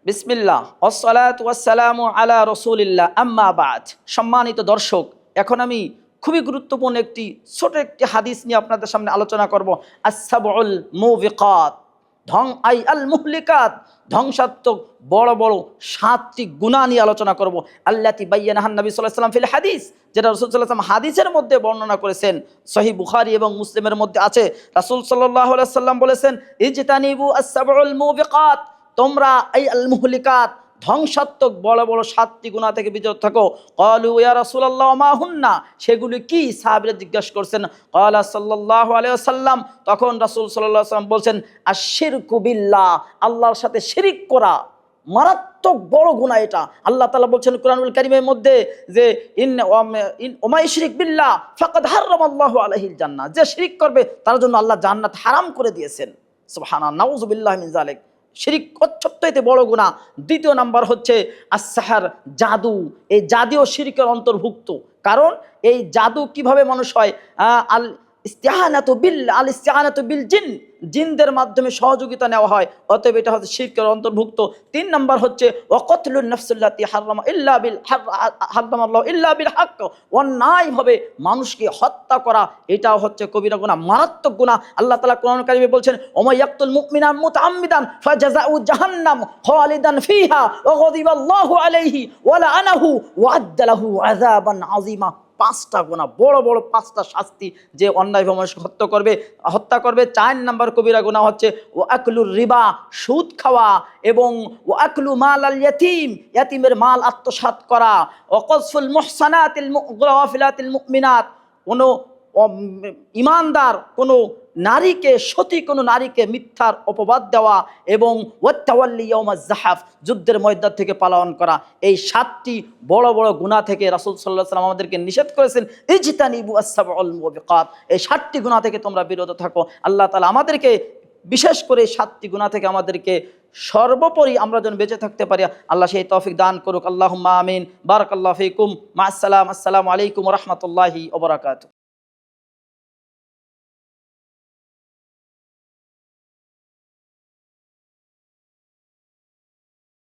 বিসমিল্লাহ ওয়াসসালাতু ওয়াসসালামু আলা রাসূলিল্লাহ আম্মা বাদ। সম্মানিত দর্শক, এখন আমি খুবই গুরুত্বপূর্ণ ছোট একটি হাদিস নিয়ে আপনাদের সামনে আলোচনা করব। আস-সাবউল মুবিকাত, আল মুহলিকাত, ধ্বংসাত্মক বড় বড় 7টি গুনাহ নিয়ে আলোচনা করব। আল্লাতী বায়্যানাহান নবী সাল্লাল্লাহু আলাইহি ওয়াসাল্লাম ফিল হাদিস, যেটা রাসূল সাল্লাল্লাহু আলাইহি ওয়াসাল্লাম হাদিসের মধ্যে বর্ণনা করেছেন। সহিহ বুখারী এবং মুসলিমের মধ্যে আছে। রাসূল সাল্লাল্লাহু আলাইহি ওয়াসাল্লাম বলেছেন, ইজতানিবু আস-সাবউল মুবিকাত, তোমরা এই আল মুহলিকাত ধ্বংসাত্মক বড় বড় 7টি গুনাহ থেকে বিরত থাকো। ক্বালু ইয়া রাসূলুল্লাহ মা হুন্না, সেগুলি কি? সাহাবীরা জিজ্ঞাসা করছেন। ক্বালা সাল্লাল্লাহু আলাইহি ওয়াসাল্লাম, তখন রাসূল সাল্লাল্লাহু আলাইহি ওয়াসাল্লাম বলছেন, আশ-শিরকু বিল্লাহ, আল্লাহর সাথে শিরিক করা মারাত্মক বড় গুনাহ। এটা আল্লাহ তাআলা বলছেন কুরআনুল কারীমের মধ্যে যে ওমা ইশরিক বিল্লাহ ফাকাদ হারামাল্লাহু আলাইহিল জান্নাহ, যে শিরিক করবে তার জন্য আল্লাহ জান্নাত হারাম করে দিয়েছেন। সুবহানাল্লাহ, নাউযু বিল্লাহি মিন যালিক। শিরিক সবচেয়ে বড় গুনাহ। দ্বিতীয় নাম্বার হচ্ছে আস-সাহর, জাদু। এই জাদুও শিরকের অন্তর্ভুক্ত। কারণ এই জাদু কিভাবে মানুষ হয়? আল ইস্তিআনাতু বিল জিন, জিনদের মাধ্যমে সহযোগিতা নেওয়া হয়, অতএব এটা হচ্ছে শিরকের অন্তর্ভুক্ত। 3 নাম্বার হচ্ছে ওয়াকাতলুন নাফসুল্লাতী হারামাল্লাহু ইল্লা বিল হক, অন্যায়ভাবে মানুষকে হত্যা করা, এটাও হচ্ছে কবিরা গুনাহ, মারাত্মক গুনাহ। আল্লাহ তাআলা কোরআনুল কারীমে বলছেন, ওমা ইয়াকতুল মুমিনান মুতাআম্মিদান ফাজাযাউ জাহান্নাম খালিদান ফিহা ওয়া গাদিবাল্লাহু আলাইহি ওয়া লাআনাহু ওয়া আদ্দা লাহু আযাবান আযীমা। 5টা গুনাহ, বড় বড় 5টা শাস্তি, যে অন্যায়ভাবে মানুষকে হত্যা করবে। 4 নাম্বার কবিরা গুনাহ হচ্ছে ওয়াকলুর রিবা, সুদ খাওয়া, এবং ওয়াকলু মাল আল ইয়াতীম, ইয়াতীমের মাল আত্মসাৎ করা, ওয়াকসফুল মুহসানাতিল গাফিলাতিল মুমিনাত, কোনো ইমানদার কোনো নারীকে, সতী কোনো নারীকে মিথ্যার অপবাদ দেওয়া, এবং ওয়াত্তাওয়াল্লি ইয়াউমাজ যাহাফ, যুদ্ধের ময়দান থেকে পালায়ন করা। এই 7টি বড় বড় গুনাহ থেকে রাসূল সাল্লাল্লাহু আলাইহি ওয়াসাল্লাম আমাদেরকে নিষেধ করেছেন, ইজতানিবু আস-সাবউল মুবিকাত, এই 7টি গুনাহ থেকে তোমরা বিরত থাকো। আল্লাহ তাআলা আমাদেরকে বিশেষ করে 7টি গুনাহ থেকে আমাদেরকে সর্বোপরি আমরা যেন বেঁচে থাকতে পারি, আল্লাহ সেই তৌফিক দান করুক। আল্লাহুম্মা আমিন। বারাকাল্লাহু ফিকুম। মা আসসালাম। আসসালামু আলাইকুম ওয়া রাহমাতুল্লাহি ওয়া বারাকাতুহু।